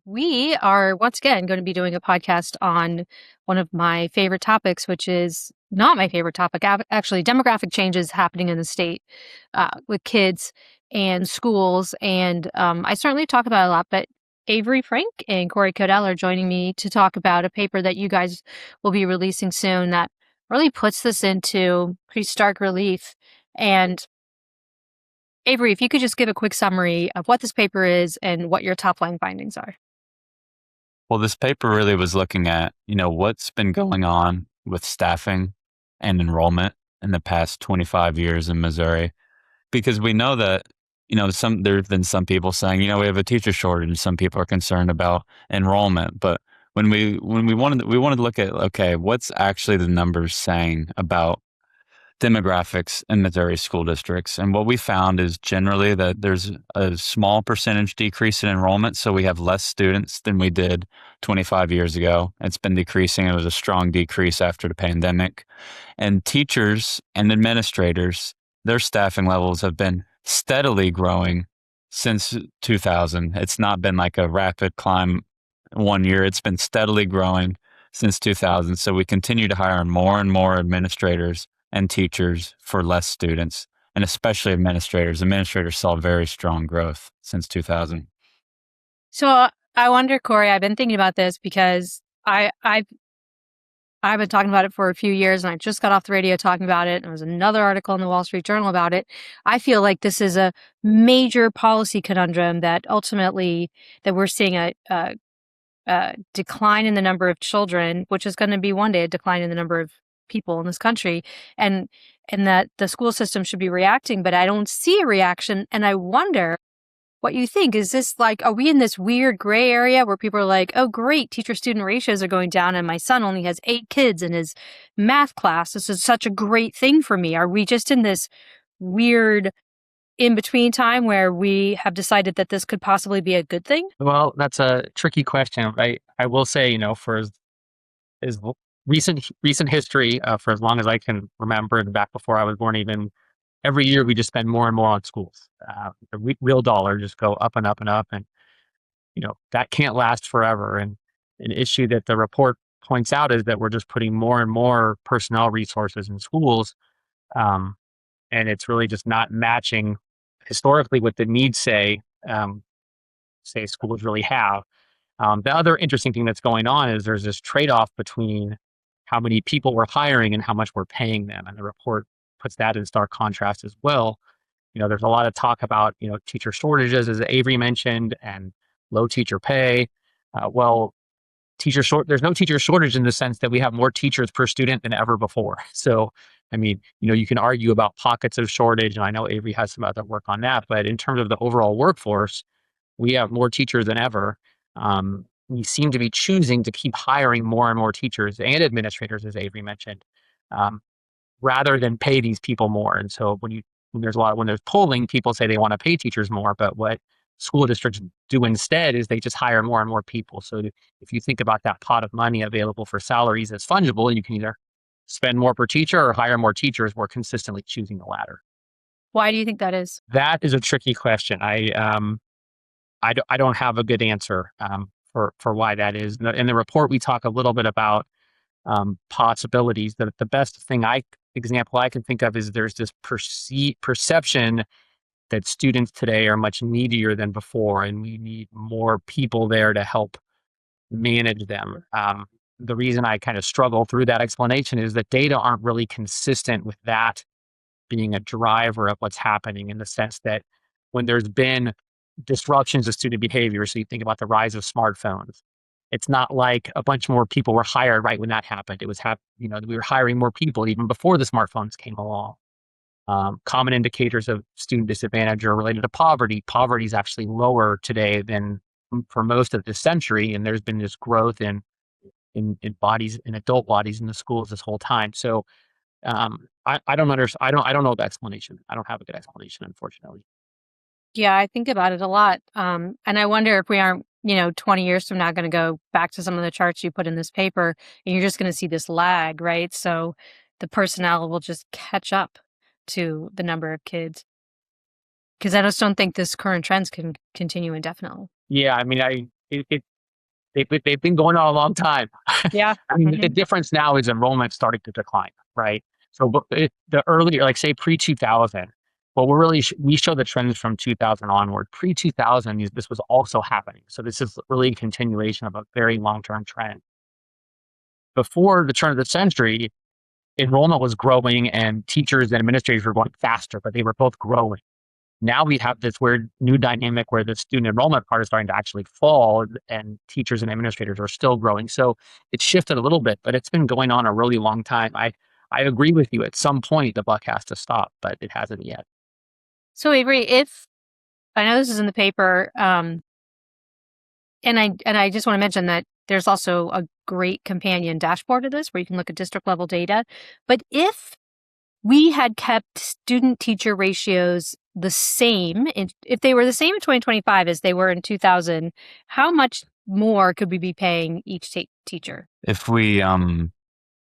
We are once again going to be doing a podcast on one of my favorite topics, which is not my favorite topic, actually, demographic changes happening in the state with kids and schools. And I certainly talk about it a lot, but Avery Frank and Cory Koedel are joining me to talk about a paper that you guys will be releasing soon that really puts this into pretty stark relief. And Avery, if you could just give a quick summary of what this paper is and what your top line findings are. Well, this paper really was looking at, what's been going on with staffing and enrollment in the past 25 years in Missouri, because we know that, there have been some people saying, we have a teacher shortage, and some people are concerned about enrollment. But when we wanted to look at, okay, what's actually the numbers saying about demographics in Missouri school districts. And what we found is generally that there's a small percentage decrease in enrollment. So we have less students than we did 25 years ago. It's been decreasing. It was a strong decrease after the pandemic. And teachers and administrators, their staffing levels have been steadily growing since 2000. It's not been like a rapid climb one year. It's been steadily growing since 2000. So we continue to hire more and more administrators and teachers for less students, and especially administrators. Administrators saw very strong growth since 2000. So I wonder, Cory, I've been thinking about this because I've been talking about it for a few years, and I just got off the radio talking about it. And there was another article in the Wall Street Journal about it. I feel like this is a major policy conundrum that ultimately that we're seeing a decline in the number of children, which is going to be one day a decline in the number of people in this country, and that the school system should be reacting, but I don't see a reaction. And I wonder what you think. Is this like, are we in this weird gray area where people are like, oh, great, teacher-student ratios are going down and my son only has 8 kids in his math class. This is such a great thing for me. Are we just in this weird in-between time where we have decided that this could possibly be a good thing? Well, that's a tricky question. I will say, for as recent history, for as long as I can remember, and back before I was born even, every year we just spend more and more on schools. The real dollar just go up and up and up, and that can't last forever. And an issue that the report points out is that we're just putting more and more personnel resources in schools, and it's really just not matching historically what the needs say schools really have. The other interesting thing that's going on is there's this trade-off between how many people we're hiring and how much we're paying them. And the report puts that in stark contrast as well. There's a lot of talk about, teacher shortages, as Avery mentioned, and low teacher pay. There's no teacher shortage in the sense that we have more teachers per student than ever before. So, you can argue about pockets of shortage, and I know Avery has some other work on that, but in terms of the overall workforce, we have more teachers than ever. We seem to be choosing to keep hiring more and more teachers and administrators, as Avery mentioned, rather than pay these people more. And so when there's polling, people say they want to pay teachers more, but what school districts do instead is they just hire more and more people. So if you think about that pot of money available for salaries as fungible, you can either spend more per teacher or hire more teachers. We're consistently choosing the latter. Why do you think that is? That is a tricky question. I don't have a good answer for why that is. In the report, we talk a little bit about possibilities. The best example I can think of is there's this perception that students today are much needier than before, and we need more people there to help manage them. The reason I kind of struggle through that explanation is that data aren't really consistent with that being a driver of what's happening, in the sense that when there's been disruptions of student behavior, so you think about the rise of smartphones, it's not like a bunch more people were hired right when that happened. It was we were hiring more people even before the smartphones came along. Common indicators of student disadvantage are related to poverty. Poverty is actually lower today than for most of this century, and there's been this growth in adult bodies in the schools this whole time. So I don't understand. I don't know the explanation. I don't have a good explanation, unfortunately. Yeah, I think about it a lot. And I wonder if we aren't, 20 years from now going to go back to some of the charts you put in this paper, and you're just going to see this lag, right? So the personnel will just catch up to the number of kids. Because I just don't think this current trends can continue indefinitely. Yeah, they've been going on a long time. Yeah. I mean, the difference now is enrollment starting to decline, right? So the earlier, like say pre-2000, well, we show the trends from 2000 onward. Pre-2000, this was also happening. So this is really a continuation of a very long-term trend. Before the turn of the century, enrollment was growing and teachers and administrators were going faster, but they were both growing. Now we have this weird new dynamic where the student enrollment part is starting to actually fall and teachers and administrators are still growing. So it's shifted a little bit, but it's been going on a really long time. I agree with you. At some point, the buck has to stop, but it hasn't yet. So Avery, if I know this is in the paper, and I just want to mention that there's also a great companion dashboard of this where you can look at district level data. But if we had kept student teacher ratios the same, if they were the same in 2025 as they were in 2000, how much more could we be paying each teacher? If we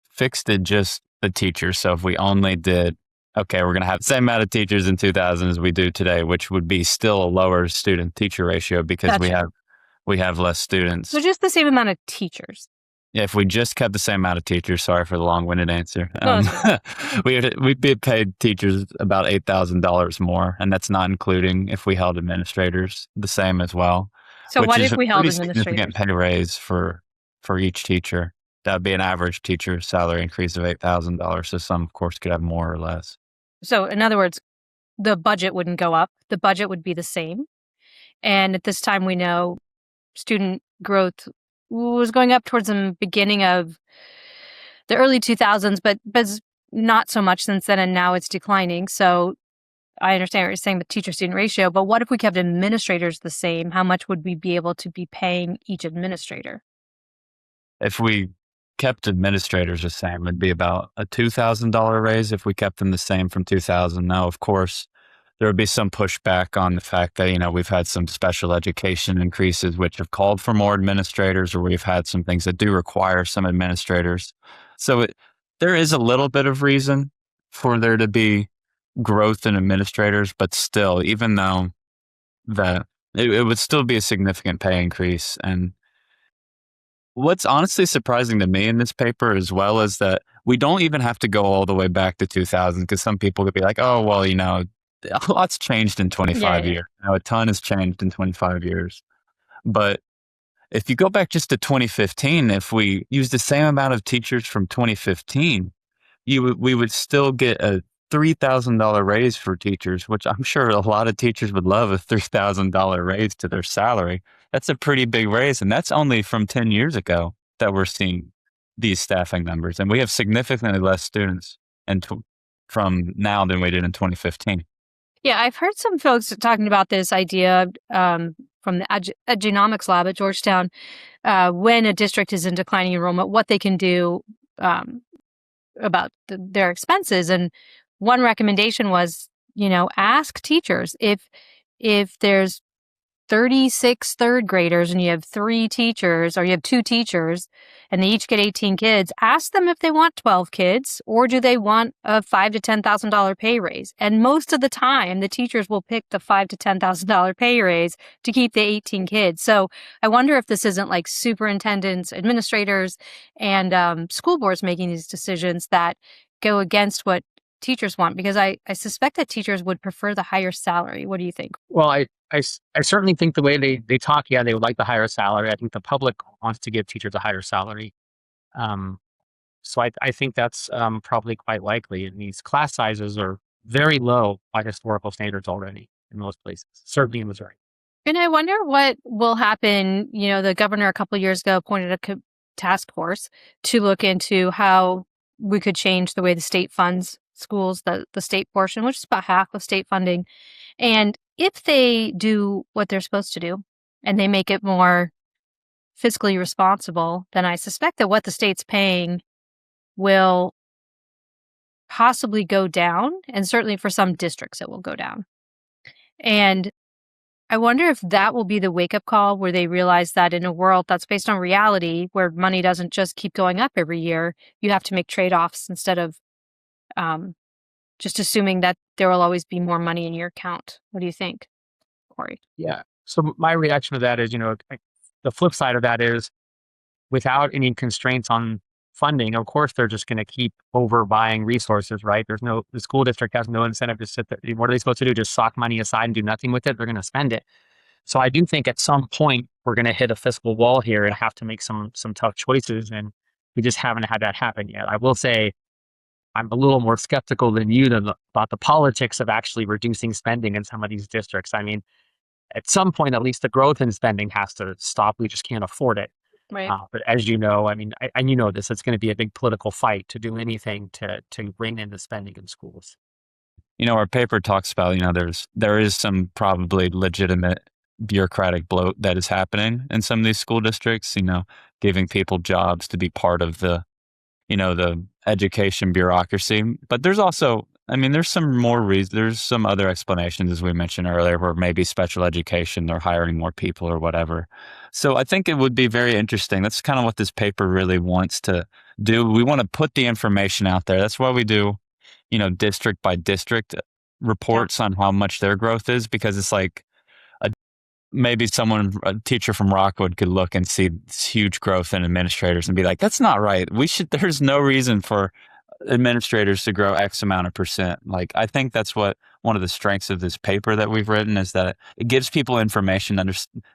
fixed it just the teachers, so if we only did, okay, we're going to have the same amount of teachers in 2000 as we do today, which would be still a lower student teacher ratio because we have less students. So just the same amount of teachers. Yeah, if we just kept the same amount of teachers, sorry for the long-winded answer, we'd be paid teachers about $8,000 more, and that's not including if we held administrators the same as well. So what if we held administrators? Significant pay raise for each teacher. That would be an average teacher salary increase of $8,000. So some, of course, could have more or less. So in other words, the budget wouldn't go up. The budget would be the same. And at this time, we know student growth was going up towards the beginning of the early 2000s, but not so much since then, and now it's declining. So I understand what you're saying with teacher-student ratio, but what if we kept administrators the same? How much would we be able to be paying each administrator? If we kept administrators the same, it'd be about a $2,000 raise if we kept them the same from 2000. Now, of course, there would be some pushback on the fact that, we've had some special education increases, which have called for more administrators, or we've had some things that do require some administrators. So there is a little bit of reason for there to be growth in administrators, but still, even though that it would still be a significant pay increase. And what's honestly surprising to me in this paper as well is that we don't even have to go all the way back to 2000, because some people could be like, oh, well, a lot's changed in 25 years. A ton has changed in 25 years. But if you go back just to 2015, if we use the same amount of teachers from 2015, we would still get a $3,000 raise for teachers, which I'm sure a lot of teachers would love, a $3,000 raise to their salary. That's a pretty big raise. And that's only from 10 years ago that we're seeing these staffing numbers. And we have significantly less students from now than we did in 2015. Yeah, I've heard some folks talking about this idea from the genomics lab at Georgetown, when a district is in declining enrollment, what they can do about their expenses. And one recommendation was, ask teachers if there's 36 third graders and you have 3 teachers, or you have 2 teachers and they each get 18 kids, ask them if they want 12 kids or do they want a $5,000 to $10,000 pay raise. And most of the time, the teachers will pick the $5,000 to $10,000 pay raise to keep the 18 kids. So I wonder if this isn't like superintendents, administrators, and school boards making these decisions that go against what teachers want, because I suspect that teachers would prefer the higher salary. What do you think? Well, I certainly think the way they talk, they would like the higher salary. I think the public wants to give teachers a higher salary. So I think that's probably quite likely. And these class sizes are very low by historical standards already in most places, certainly in Missouri. And I wonder what will happen. The governor a couple of years ago appointed a task force to look into how we could change the way the state funds schools, the state portion, which is about half of state funding. And if they do what they're supposed to do and they make it more fiscally responsible, then I suspect that what the state's paying will possibly go down. And certainly for some districts, it will go down. And I wonder if that will be the wake-up call where they realize that in a world that's based on reality, where money doesn't just keep going up every year, you have to make trade-offs instead of just assuming that there will always be more money in your account. What do you think, Cory? Yeah. So my reaction to that is, the flip side of that is without any constraints on funding, of course, they're just going to keep overbuying resources, right? The school district has no incentive to sit there. What are they supposed to do? Just sock money aside and do nothing with it? They're going to spend it. So I do think at some point we're going to hit a fiscal wall here and have to make some tough choices. And we just haven't had that happen yet. I will say I'm a little more skeptical than you about the politics of actually reducing spending in some of these districts. I mean, at some point, at least the growth in spending has to stop. We just can't afford it. Right. But as you know, I mean, and you know this, it's going to be a big political fight to do anything to rein in the spending in schools. Our paper talks about, there is some probably legitimate bureaucratic bloat that is happening in some of these school districts, giving people jobs to be part of the education bureaucracy. But there's also, there's some more reasons, there's some other explanations, as we mentioned earlier, where maybe special education, they're hiring more people or whatever. So I think it would be very interesting. That's kind of what this paper really wants to do. We want to put the information out there. That's why we do, district by district reports on how much their growth is, because it's like, maybe a teacher from Rockwood could look and see this huge growth in administrators and be like, that's not right. There's no reason for administrators to grow X amount of percent. Like, I think that's what one of the strengths of this paper that we've written is that it gives people information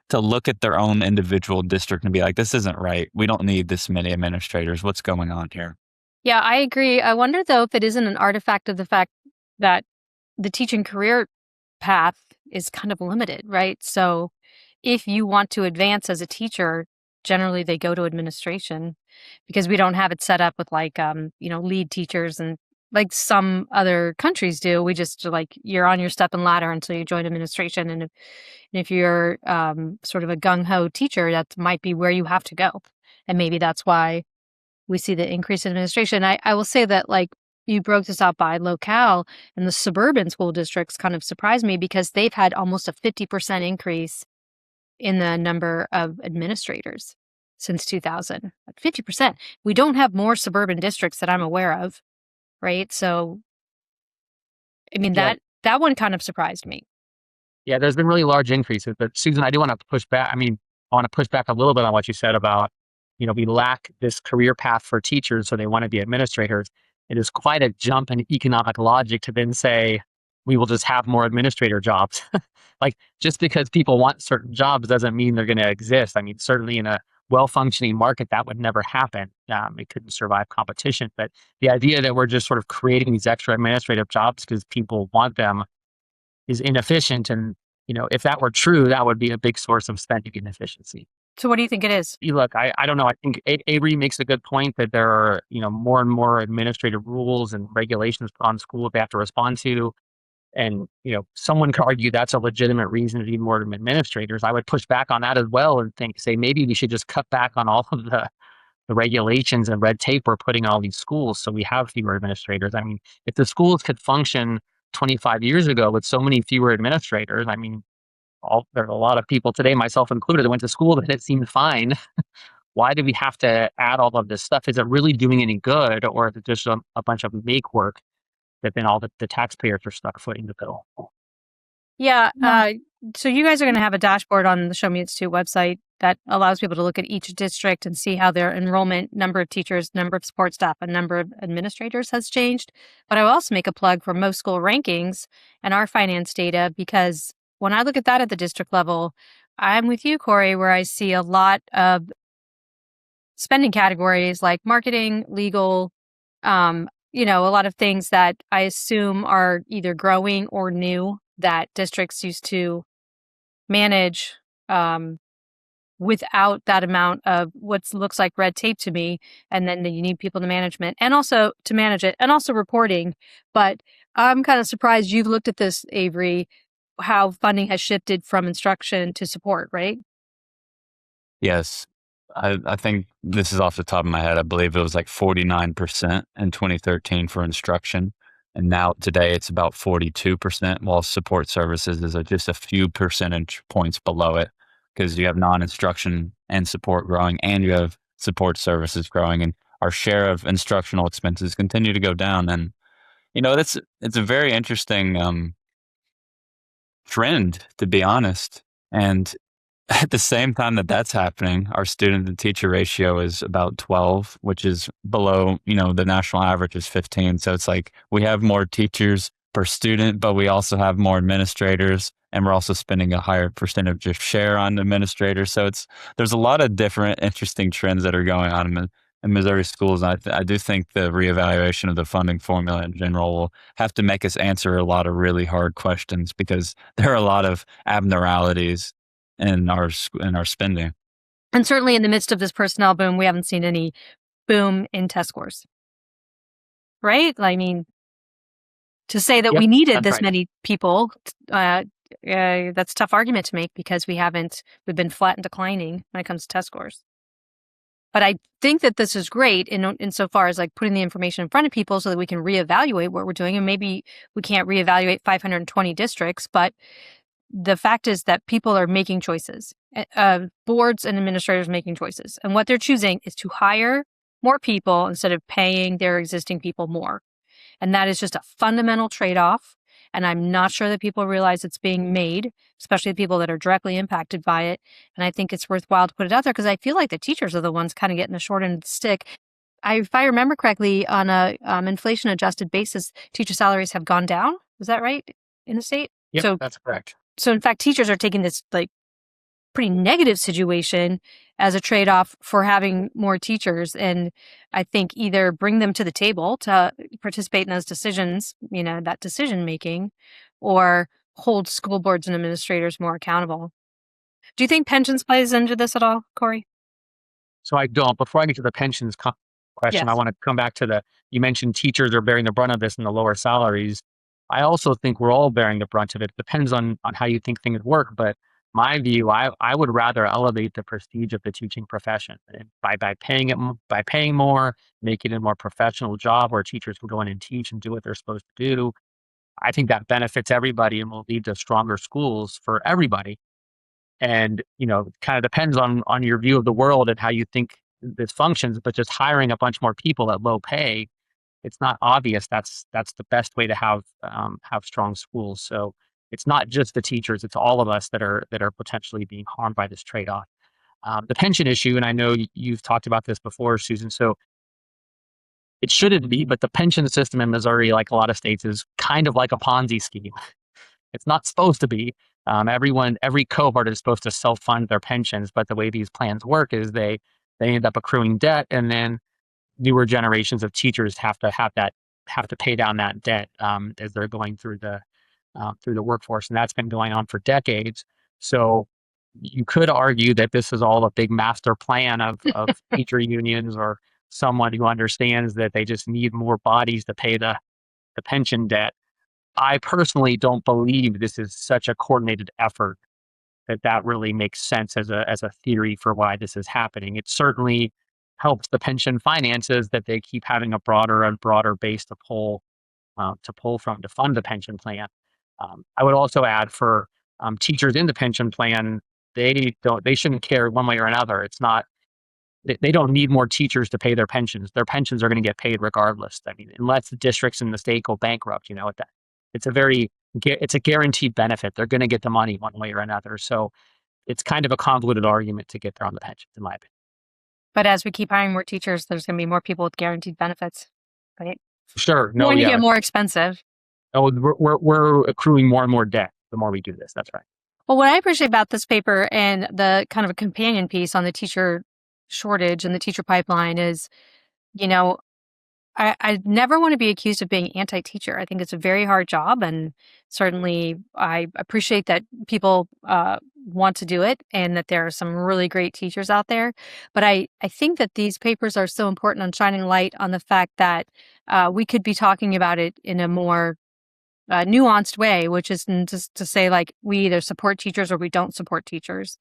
to look at their own individual district and be like, this isn't right. We don't need this many administrators. What's going on here? Yeah, I agree. I wonder, though, if it isn't an artifact of the fact that the teaching career path is kind of limited, right? So if you want to advance as a teacher, generally they go to administration because we don't have it set up with lead teachers and like some other countries do. We just you're on your step and ladder until you join administration. And if you're sort of a gung-ho teacher, that might be where you have to go. And maybe that's why we see the increase in administration. I will say that you broke this out by locale, and the suburban school districts kind of surprised me because they've had almost a 50% increase in the number of administrators since 2000. 50%. We don't have more suburban districts that I'm aware of, right? So, that one kind of surprised me. Yeah, there's been really large increases. But Susan, I do want to push back. I want to push back a little bit on what you said about, we lack this career path for teachers, so they want to be administrators. It is quite a jump in economic logic to then say, we will just have more administrator jobs. Just because people want certain jobs doesn't mean they're going to exist. Certainly in a well-functioning market, that would never happen. It couldn't survive competition. But the idea that we're just sort of creating these extra administrative jobs because people want them is inefficient. And, if that were true, that would be a big source of spending inefficiency. So what do you think it is? Look, I don't know. I think Avery makes a good point that there are, more and more administrative rules and regulations on schools they have to respond to. And, someone could argue that's a legitimate reason to need more administrators. I would push back on that as well and say maybe we should just cut back on all of the regulations and red tape we're putting on all these schools so we have fewer administrators. If the schools could function 25 years ago with so many fewer administrators, there's a lot of people today, myself included, that went to school that it seemed fine. Why do we have to add all of this stuff? Is it really doing any good, or is it just a bunch of make work that then all the taxpayers are stuck footing the bill? Yeah. So you guys are going to have a dashboard on the Show Me Institute website that allows people to look at each district and see how their enrollment, number of teachers, number of support staff, and number of administrators has changed. But I will also make a plug for most school rankings and our finance data, because when I look at that at the district level, I'm with you, Cory, where I see a lot of spending categories like marketing, legal, a lot of things that I assume are either growing or new that districts used to manage without that amount of what looks like red tape to me. And then you need people to management and also to manage it and also reporting. But I'm kind of surprised you've looked at this, Avery, how funding has shifted from instruction to support, right? Yes. I think this is off the top of my head. I believe it was like 49% in 2013 for instruction. And now today it's about 42%, while support services is just a few percentage points below it, because you have non-instruction and support growing and you have support services growing, and our share of instructional expenses continue to go down. And, it's a very interesting trend, to be honest. And At the same time that that's happening, our student to teacher ratio is about 12, which is below, the national average is 15. So it's like we have more teachers per student, but we also have more administrators, and we're also spending a higher percentage of share on administrators. So there's a lot of different interesting trends that are going on in Missouri schools. And I do think the reevaluation of the funding formula in general will have to make us answer a lot of really hard questions, because there are a lot of abnormalities in our spending. And certainly in the midst of this personnel boom, we haven't seen any boom in test scores. Right? I mean, to say that Yep, we needed that's this right. many people, that's a tough argument to make, because we've been flat and declining when it comes to test scores. But I think that this is great insofar as like putting the information in front of people so that we can reevaluate what we're doing. And maybe we can't reevaluate 520 districts, but the fact is that people are making choices. Boards and administrators making choices. And what they're choosing is to hire more people instead of paying their existing people more. And that is just a fundamental trade-off. And I'm not sure that people realize it's being made, especially the people that are directly impacted by it. And I think it's worthwhile to put it out there, because I feel like the teachers are the ones kind of getting the short end of the stick. If I remember correctly, on a inflation-adjusted basis, teacher salaries have gone down. Is that right in the state? Yep, that's correct. So in fact, teachers are taking this like pretty negative situation as a trade-off for having more teachers. And I think either bring them to the table to participate in those decisions, that decision making, or hold school boards and administrators more accountable. Do you think pensions plays into this at all, Cory? So I don't. Before I get to the pensions question, I Yes. want to come back to you mentioned teachers are bearing the brunt of this and the lower salaries. I also think we're all bearing the brunt of it. Depends on how you think things work. But my view, I would rather elevate the prestige of the teaching profession, and by paying more, making it a more professional job where teachers can go in and teach and do what they're supposed to do. I think that benefits everybody and will lead to stronger schools for everybody. And kind of depends on your view of the world and how you think this functions. But just hiring a bunch more people at low pay, it's not obvious that's the best way to have strong schools. So it's not just the teachers; it's all of us that are potentially being harmed by this trade off. The pension issue, and I know you've talked about this before, Susan. So it shouldn't be, but the pension system in Missouri, like a lot of states, is kind of like a Ponzi scheme. It's not supposed to be. Every cohort is supposed to self-fund their pensions, but the way these plans work is they end up accruing debt, and then newer generations of teachers have to pay down that debt as they're going through the workforce, and that's been going on for decades. So you could argue that this is all a big master plan of teacher unions or someone who understands that they just need more bodies to pay the pension debt. I personally don't believe this is such a coordinated effort that really makes sense as a theory for why this is happening. It certainly helps the pension finances that they keep having a broader and broader base to pull from to fund the pension plan. I would also add for teachers in the pension plan, they shouldn't care one way or another. It's not they don't need more teachers to pay their pensions. Their pensions are going to get paid regardless. I mean, unless the districts in the state go bankrupt, it's a guaranteed benefit. They're going to get the money one way or another. So it's kind of a convoluted argument to get there on the pensions, in my opinion. But as we keep hiring more teachers, there's going to be more people with guaranteed benefits, right? Sure. No, Going to yeah. get more expensive. Oh, we're accruing more and more debt the more we do this. That's right. Well, what I appreciate about this paper and the kind of a companion piece on the teacher shortage and the teacher pipeline is, I never want to be accused of being anti-teacher. I think it's a very hard job, and certainly I appreciate that people want to do it and that there are some really great teachers out there. But I think that these papers are so important on shining light on the fact that we could be talking about it in a more nuanced way, which is just to say, like, we either support teachers or we don't support teachers.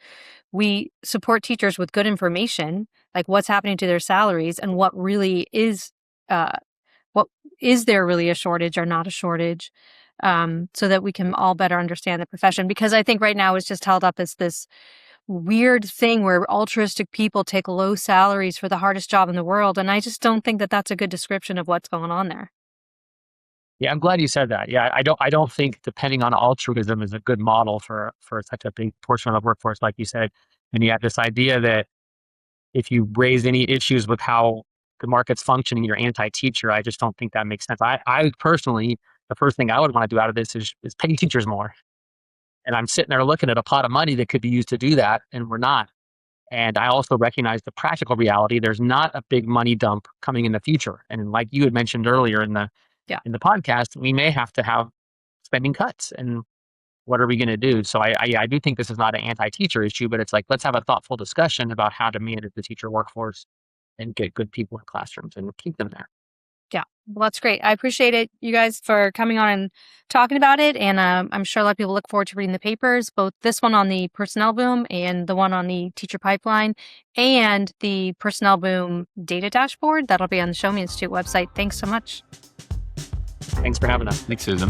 We support teachers with good information, like what's happening to their salaries and what uh, is there really a shortage or not a shortage, so that we can all better understand the profession. Because I think right now it's just held up as this weird thing where altruistic people take low salaries for the hardest job in the world. And I just don't think that that's a good description of what's going on there. Yeah, I'm glad you said that. Yeah, I don't think depending on altruism is a good model for such a big portion of the workforce, like you said. And you have this idea that if you raise any issues with how the market's functioning, you're anti-teacher. I just don't think that makes sense. I personally, the first thing I would want to do out of this is pay teachers more. And I'm sitting there looking at a pot of money that could be used to do that, and we're not. And I also recognize the practical reality. There's not a big money dump coming in the future. And like you had mentioned earlier in the Yeah. podcast, we may have to have spending cuts. And what are we going to do? So I do think this is not an anti-teacher issue, but it's like, let's have a thoughtful discussion about how to manage the teacher workforce and get good people in classrooms and keep them there. Yeah, well, that's great. I appreciate it, you guys, for coming on and talking about it. And I'm sure a lot of people look forward to reading the papers, both this one on the personnel boom and the one on the teacher pipeline and the personnel boom data dashboard. That'll be on the Show Me Institute website. Thanks so much. Thanks for having us. Thanks, Susan.